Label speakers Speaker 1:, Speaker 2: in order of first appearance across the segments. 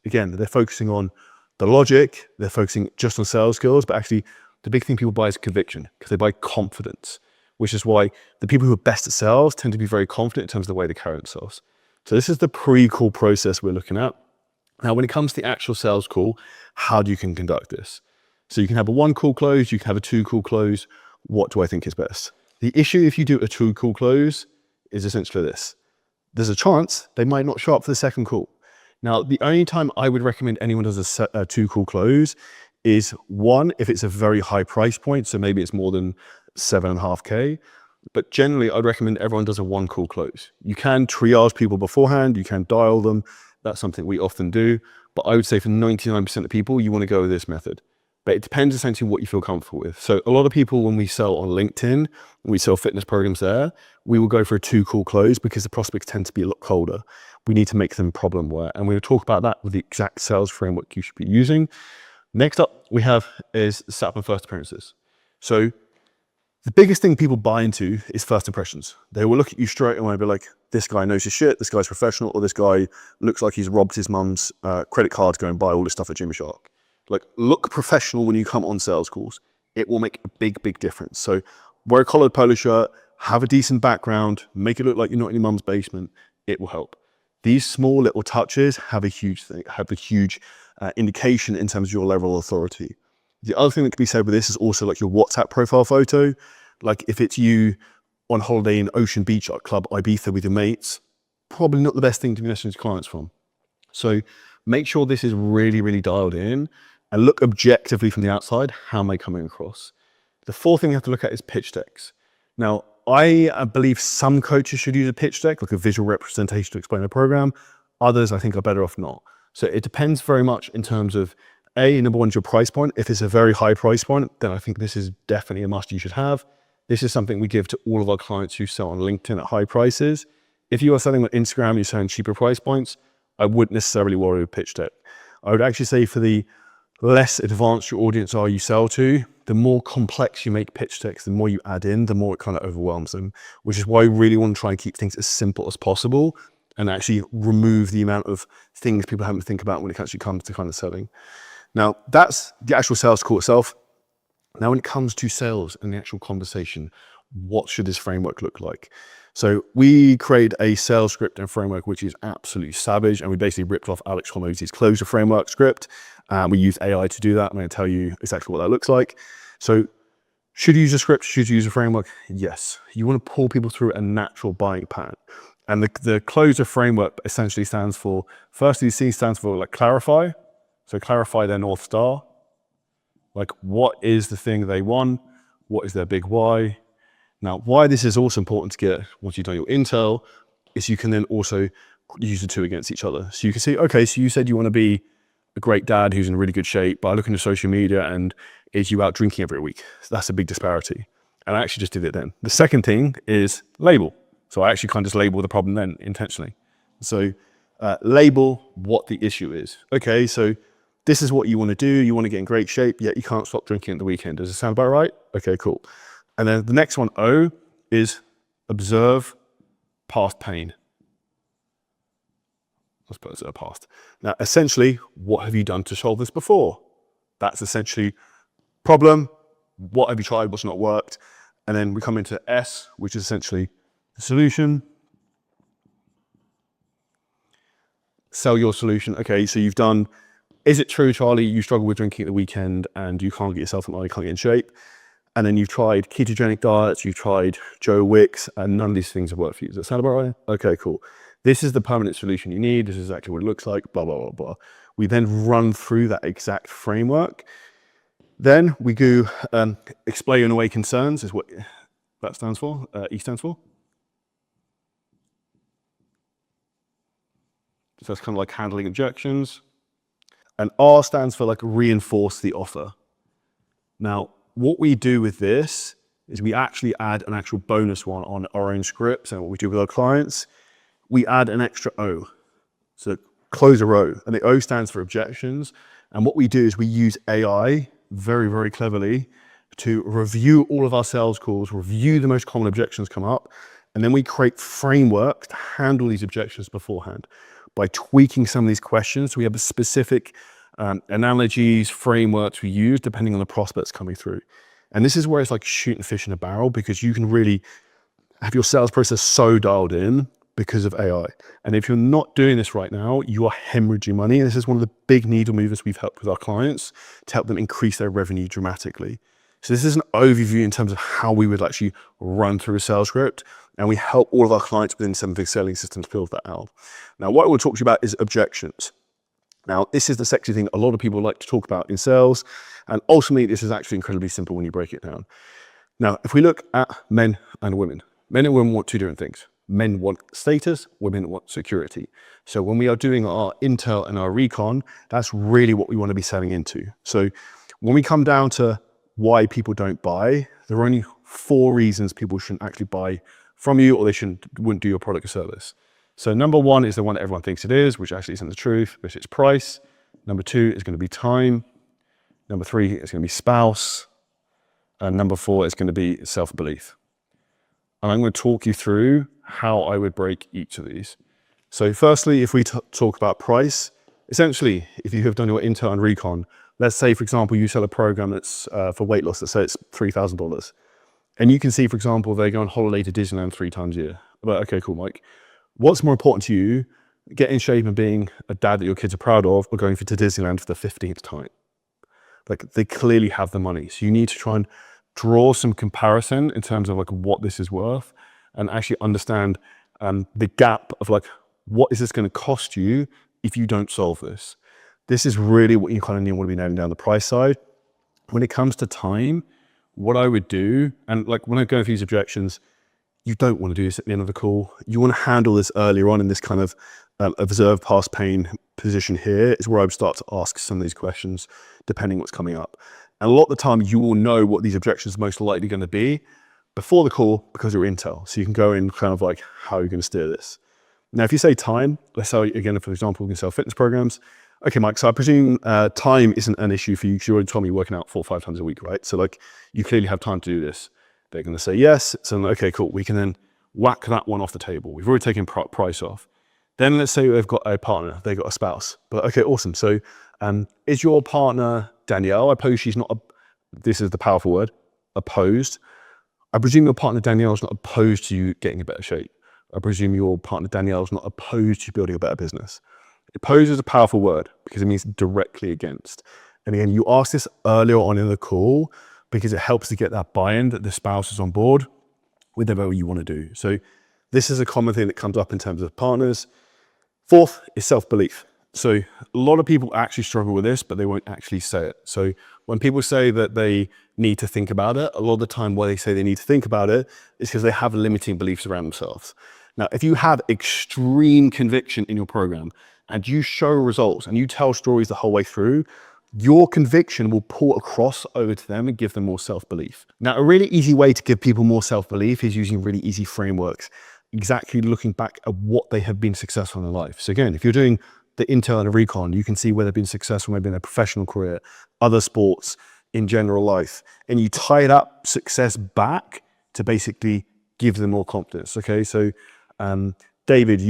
Speaker 1: again, they're focusing on the logic, they're focusing just on sales skills, but actually the big thing people buy is conviction, because they buy confidence, which is why the people who are best at sales tend to be very confident in terms of the way they carry themselves. So this is the pre-call process we're looking at. Now, when it comes to the actual sales call, how do you can conduct this? So you can have a 1-call close, you can have a 2-call close. What do I think is best? The issue if you do a 2-call close is essentially this. There's a chance they might not show up for the 2nd call. Now, the only time I would recommend anyone does a 2-call close is, one, if it's a very high price point, so maybe it's more than 7.5K, but generally I'd recommend everyone does a 1-call close. You can triage people beforehand, you can dial them, that's something we often do, but I would say for 99% of people, you want to go with this method. But it depends essentially what you feel comfortable with. So a lot of people, when we sell on LinkedIn, we sell fitness programs there, we will go for a 2-call close because the prospects tend to be a lot colder. We need to make them problem aware. And we'll talk about that with the exact sales framework you should be using. Next up we have is set up on first appearances. So the biggest thing people buy into is first impressions. They will look at you straight away and be like, this guy knows his shit, this guy's professional, or this guy looks like he's robbed his mum's credit card to go and buy all this stuff at Gymshark. Like, look professional when you come on sales calls. It will make a big, big difference. So wear a collared polo shirt, have a decent background, make it look like you're not in your mum's basement. It will help. These small little touches have a huge thing, indication in terms of your level of authority. The other thing that can be said with this is also like your WhatsApp profile photo. Like if it's you on holiday in Ocean Beach at Club Ibiza with your mates, probably not the best thing to be messaging clients from. So make sure this is really, really dialed in and look objectively from the outside. How am I coming across? The 4th thing you have to look at is pitch decks. Now, I believe some coaches should use a pitch deck, like a visual representation to explain a program. Others, I think, are better off not. So it depends very much in terms of, number one, is your price point. If it's a very high price point, then I think this is definitely a must you should have. This is something we give to all of our clients who sell on LinkedIn at high prices. If you are selling on Instagram, you're selling cheaper price points, I wouldn't necessarily worry with pitch deck. I would actually say for the less advanced your audience are you sell to, the more complex you make pitch decks, the more you add in, the more it kind of overwhelms them, which is why we really want to try and keep things as simple as possible and actually remove the amount of things people have to think about when it actually comes to kind of selling. Now, that's the actual sales call itself. Now, when it comes to sales and the actual conversation, what should this framework look like? So we create a sales script and framework, which is absolutely savage. And we basically ripped off Alex Hormozzi's closure framework script. We use AI to do that. I'm going to tell you exactly what that looks like. So should you use a script? Should you use a framework? Yes. You want to pull people through a natural buying pattern. And the closure framework essentially stands for, firstly, C stands for like clarify. So clarify their North Star. Like, what is the thing they want? What is their big why? Now, why this is also important to get once you've done your intel is you can then also use the two against each other. So you can see, okay, so you said you want to be a great dad who's in really good shape, but I look into social media and is you out drinking every week? So that's a big disparity. And I actually just did it then. The second thing is label. So I actually kind of just label the problem then intentionally. So label what the issue is. Okay, so this is what you want to do. You want to get in great shape, yet you can't stop drinking at the weekend. Does it sound about right? Okay, cool. And then the next one, O, is observe past pain. Let's put observe past. Now, essentially, what have you done to solve this before? That's essentially problem. What have you tried? What's not worked? And then we come into S, which is essentially the solution. Sell your solution. Okay, so you've done, is it true, Charlie, you struggle with drinking at the weekend and you can't get yourself in line, you can't get in shape? And then you've tried ketogenic diets, you've tried Joe Wicks, and none of these things have worked for you. Does that sound about right? Okay, cool. This is the permanent solution you need. This is exactly what it looks like, blah, blah, blah, blah. We then run through that exact framework. Then we do explain away concerns, is what that stands for, E stands for. So that's kind of like handling objections. And R stands for like reinforce the offer. Now, what we do with this is we actually add an actual bonus one on our own scripts, and what we do with our clients, we add an extra O. So close a O, and the O stands for objections. And what we do is we use AI very, very cleverly to review all of our sales calls, review the most common objections come up, and then we create framework to handle these objections beforehand. by tweaking some of these questions. We have a specific analogies, frameworks we use depending on the prospects coming through. And this is where it's like shooting fish in a barrel, because you can really have your sales process so dialed in because of AI. And if you're not doing this right now, you are hemorrhaging money. And this is one of the big needle movers we've helped with our clients to help them increase their revenue dramatically. So this is an overview in terms of how we would actually run through a sales script. And we help all of our clients within 7-figure selling systems build that out. Now, what I will talk to you about is objections. Now, this is the sexy thing a lot of people like to talk about in sales. And ultimately, this is actually incredibly simple when you break it down. Now, if we look at men and women want two different things. Men want status, women want security. So when we are doing our intel and our recon, that's really what we want to be selling into. So when we come down to why people don't buy, there are only 4 reasons people shouldn't actually buy from you, or they wouldn't do your product or service. So number 1 is the one that everyone thinks it is, which actually isn't the truth, which is price. Number 2 is going to be time. Number 3 is going to be spouse. And number 4 is going to be self-belief. And I'm going to talk you through how I would break each of these. So firstly, if we talk about price, essentially, if you have done your intel and recon, let's say, for example, you sell a program that's for weight loss, let's say it's $3,000. And you can see, for example, they go on holiday to Disneyland 3 times a year. But okay, cool, Mike. What's more important to you, getting in shape and being a dad that your kids are proud of, or going to Disneyland for the 15th time? Like, they clearly have the money. So you need to try and draw some comparison in terms of like what this is worth, and actually understand the gap of like, what is this going to cost you if you don't solve this? This is really what you kind of need to be nailing down the price side. When it comes to time, what I would do, and like when I go through these objections, you don't want to do this at the end of the call. You want to handle this earlier on in this kind of observe past pain position here is where I would start to ask some of these questions, depending what's coming up. And a lot of the time you will know what these objections are most likely going to be before the call because you're intel. So you can go in kind of like how you're going to steer this. Now, if you say time, let's say again, for example, we can sell fitness programs. Okay, Mike, so I presume time isn't an issue for you because you already told me you're working out 4 or 5 times a week, right? So like you clearly have time to do this. They're going to say yes. So okay, cool. We can then whack that one off the table. We've already taken price off. Then let's say they've got a partner, they've got a spouse. But okay, awesome. So is your partner Danielle? I suppose she's not, this is the powerful word, opposed. I presume your partner Danielle is not opposed to you getting a better shape. I presume your partner Danielle is not opposed to you building a better business. Opposed is a powerful word because it means directly against. And again, you ask this earlier on in the call because it helps to get that buy-in that the spouse is on board with whatever you want to do. So this is a common thing that comes up in terms of partners. 4th is self-belief. So a lot of people actually struggle with this, but they won't actually say it. So when people say that they need to think about it, a lot of the time why they say they need to think about it is because they have limiting beliefs around themselves. Now, if you have extreme conviction in your program and you show results and you tell stories the whole way through, your conviction will pull across over to them and give them more self-belief. Now, a really easy way to give people more self-belief is using really easy frameworks, exactly looking back at what they have been successful in their life. So again, if you're doing the intel and the recon, you can see where they've been successful, maybe in their professional career, other sports, in general life, and you tie that success back to basically give them more confidence. Okay, so David,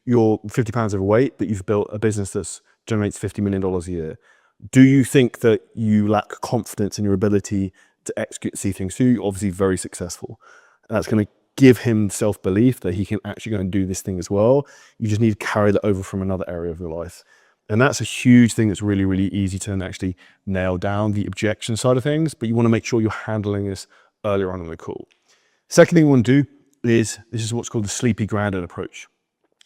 Speaker 1: you're 50 pounds overweight, but you've built a business that generates $50 million a year. Do you think that you lack confidence in your ability to execute, see things through? You're obviously very successful. And that's going to give him self-belief that he can actually go and do this thing as well. You just need to carry that over from another area of your life. And that's a huge thing that's really, really easy to actually nail down, the objection side of things, but you want to make sure you're handling this earlier on in the call. Second thing you want to do is, this is what's called the sleepy grounded approach.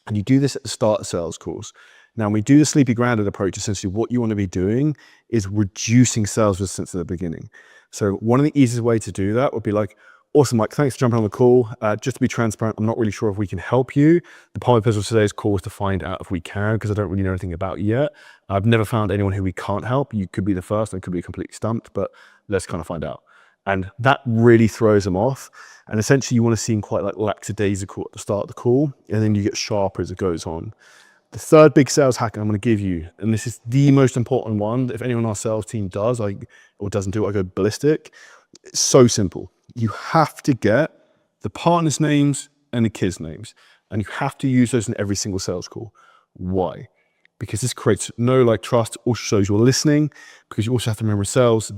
Speaker 1: And you do this at the start of sales calls. Now, when we do the sleepy grounded approach, essentially what you want to be doing is reducing sales resistance at the beginning. So one of the easiest ways to do that would be like, awesome, Mike, thanks for jumping on the call. Just to be transparent, I'm not really sure if we can help you. The point of today's call is to find out if we can, because I don't really know anything about you yet. I've never found anyone who we can't help. You could be the first, and could be completely stumped, but let's kind of find out. And that really throws them off. And essentially you want to seem quite like lackadaisical at the start of the call, and then you get sharper as it goes on. The third big sales hack I'm going to give you, and this is the most important one, that if anyone on our sales team does, or doesn't do it, I go ballistic. It's so simple. You have to get the partners' names and the kids' names, and you have to use those in every single sales call. Why? Because this creates no like trust, also shows you're listening, because you also have to remember sales,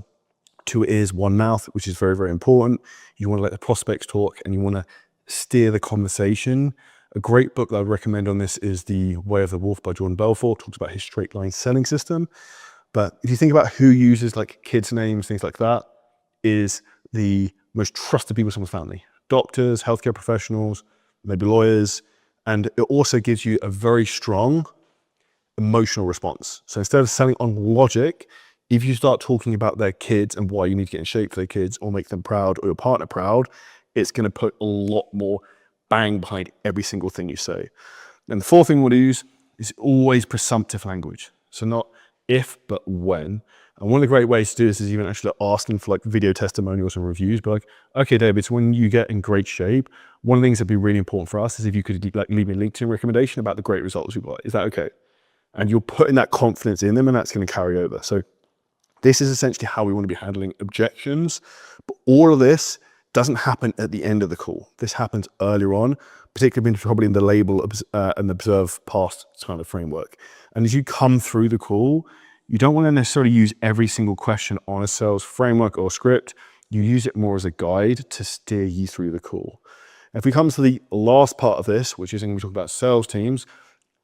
Speaker 1: 2 ears, 1 mouth, which is very, very important. You want to let the prospects talk and you want to steer the conversation. A great book that I would recommend on this is The Way of the Wolf by Jordan Belfort. Talks about his straight line selling system. But if you think about who uses like kids' names, things like that, is the most trusted people in someone's family. Doctors, healthcare professionals, maybe lawyers. And it also gives you a very strong emotional response. So instead of selling on logic, if you start talking about their kids and why you need to get in shape for their kids or make them proud or your partner proud, it's going to put a lot more bang behind every single thing you say. And the fourth thing we'll use is always presumptive language. So not if, but when. And one of the great ways to do this is even actually asking for like video testimonials and reviews. But like, okay, David, so when you get in great shape, one of the things that'd be really important for us is if you could like leave me a LinkedIn recommendation about the great results you've got. Is that okay? And you're putting that confidence in them and that's going to carry over. So this is essentially how we want to be handling objections. But all of this doesn't happen at the end of the call. This happens earlier on, particularly probably in the label and observe past kind of framework. And as you come through the call, you don't want to necessarily use every single question on a sales framework or script. You use it more as a guide to steer you through the call. If we come to the last part of this, which is when we talk about sales teams,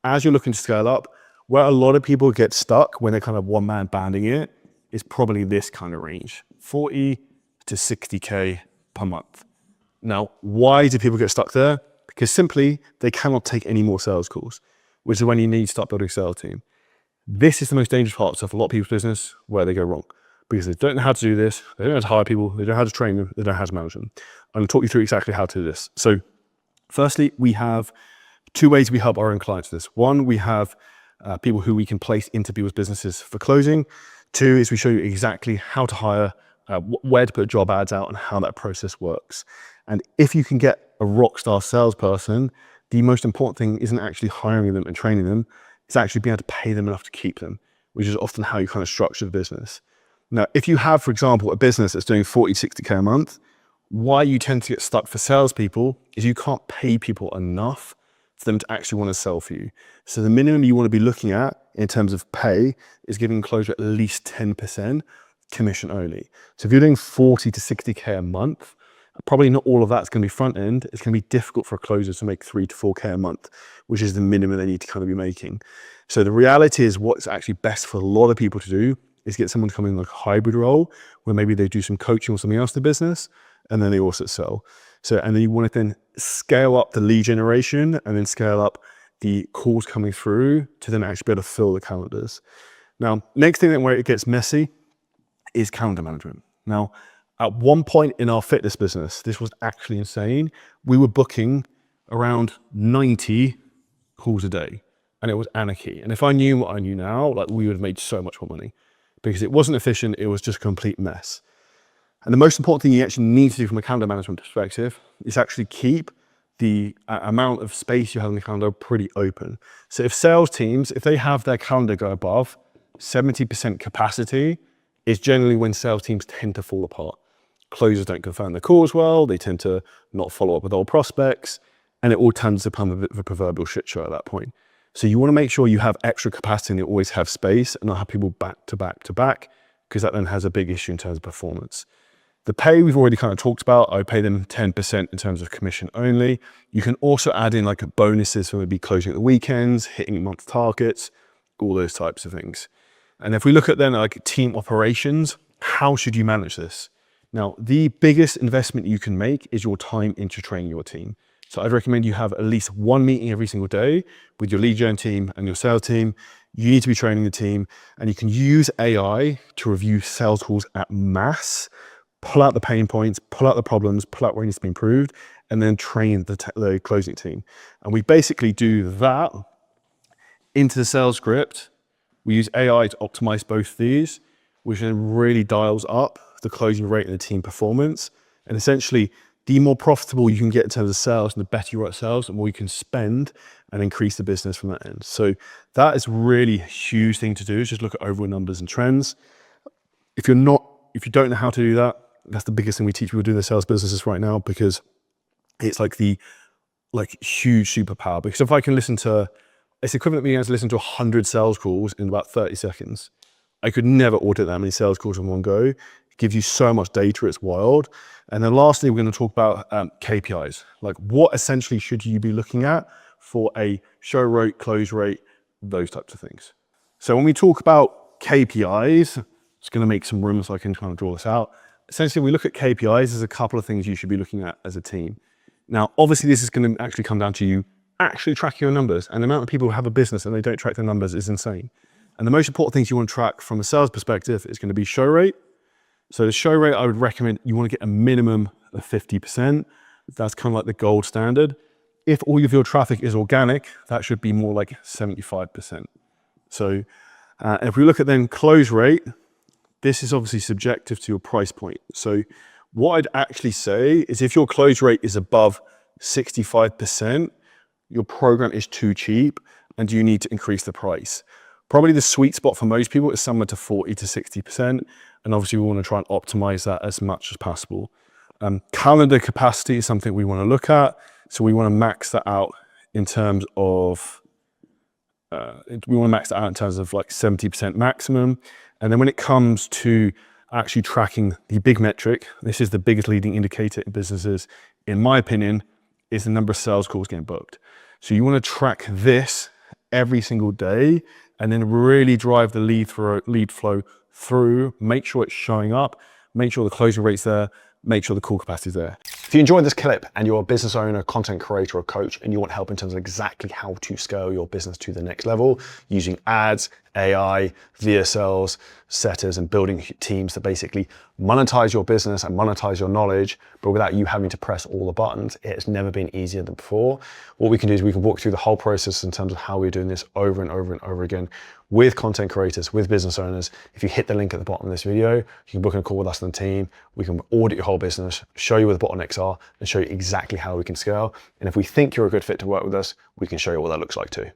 Speaker 1: as you're looking to scale up, where a lot of people get stuck when they're kind of one-man banding it is probably this kind of range, 40 to 60K per month. Now, why do people get stuck there? Because simply they cannot take any more sales calls, which is when you need to start building a sales team. This is the most dangerous part of a lot of people's business where they go wrong, because they don't know how to do this, they don't know how to hire people, they don't know how to train them, they don't know how to manage them. I'm going to talk you through exactly how to do this. So firstly, we have 2 ways we help our own clients with this. One, we have people who we can place into people's businesses for closing. 2 is we show you exactly how to hire, where to put job ads out and how that process works. And if you can get a rock star salesperson, the most important thing isn't actually hiring them and training them, it's actually being able to pay them enough to keep them, which is often how you kind of structure the business. Now, if you have, for example, a business that's doing 40, 60K a month, why you tend to get stuck for salespeople is you can't pay people enough for them to actually want to sell for you. So the minimum you want to be looking at in terms of pay is giving closure at least 10% commission only. So if you're doing 40 to 60K a month, probably not all of that's going to be front end. It's going to be difficult for a closer to make 3 to 4K a month, which is the minimum they need to kind of be making. So the reality is what's actually best for a lot of people to do is get someone to come in like a hybrid role where maybe they do some coaching or something else to business and then they also sell. So, and then you want to then scale up the lead generation and then scale up the calls coming through to then actually be able to fill the calendars. Now, next thing where it gets messy is calendar management. Now, at one point in our fitness business, this was actually insane. We were booking around 90 calls a day and it was anarchy. And if I knew what I knew now, like we would have made so much more money because it wasn't efficient. It was just a complete mess. And the most important thing you actually need to do from a calendar management perspective is actually keep the amount of space you have on the calendar pretty open. So if sales teams, if they have their calendar go above 70% capacity, is generally when sales teams tend to fall apart. Closers don't confirm their calls well, they tend to not follow up with old prospects, and it all tends to become a bit of a proverbial shit show at that point. So you want to make sure you have extra capacity and you always have space and not have people back to back to back, because that then has a big issue in terms of performance. The pay we've already kind of talked about. I pay them 10% in terms of commission only. You can also add in like bonuses for maybe closing at the weekends, hitting month targets, all those types of things. And if we look at then like team operations, how should you manage this? Now, the biggest investment you can make is your time into training your team. So I'd recommend you have at least 1 meeting every single day with your lead gen team and your sales team. You need to be training the team, and you can use AI to review sales calls at mass, pull out the pain points, pull out the problems, pull out where it needs to be improved, and then train the closing team. And we basically do that into the sales script. We use AI to optimize both these, which then really dials up the closing rate and the team performance. And essentially, the more profitable you can get in terms of sales and the better you are at sales, the more you can spend and increase the business from that end. So that is really a huge thing to do, is just look at overall numbers and trends. If you don't know how to do that, that's the biggest thing we teach people doing their sales businesses right now, because it's like the huge superpower. Because if I can listen to it's equivalent to being able to listen to 100 sales calls in about 30 seconds. I could never audit that many sales calls in one go. It gives you so much data, it's wild. And then lastly, we're going to talk about KPIs. Like, what essentially should you be looking at for a show rate, close rate, those types of things. So when we talk about KPIs, it's going to make some room so I can kind of draw this out. Essentially, we look at KPIs, there's a couple of things you should be looking at as a team. Now, obviously, this is going to actually come down to you actually tracking your numbers, and the amount of people who have a business and they don't track their numbers is insane. And the most important things you want to track from a sales perspective is going to be show rate. So the show rate, I would recommend you want to get a minimum of 50%. That's kind of like the gold standard. If all of your traffic is organic, that should be more like 75%. So if we look at then close rate, this is obviously subjective to your price point. So what I'd actually say is if your close rate is above 65%, your program is too cheap and you need to increase the price. Probably the sweet spot for most people is somewhere to 40 to 60%. And obviously we want to try and optimize that as much as possible. Calendar capacity is something we want to look at. So we want to max that out in terms of, like 70% maximum. And then when it comes to actually tracking the big metric, this is the biggest leading indicator in businesses, in my opinion, is the number of sales calls getting booked. So you want to track this every single day and then really drive the lead flow through, make sure it's showing up, make sure the closing rate's there, make sure the call capacity is there.
Speaker 2: If you enjoyed this clip and you're a business owner, content creator, or coach, and you want help in terms of exactly how to scale your business to the next level using ads, AI, VSLs, setters, and building teams to basically monetize your business and monetize your knowledge, but without you having to press all the buttons, it's never been easier than before. What we can do is we can walk through the whole process in terms of how we're doing this over and over and over again with content creators, with business owners. If you hit the link at the bottom of this video, you can book a call with us and the team. We can audit your whole business, show you where the bottlenecks are, and show you exactly how we can scale. And if we think you're a good fit to work with us, we can show you what that looks like too.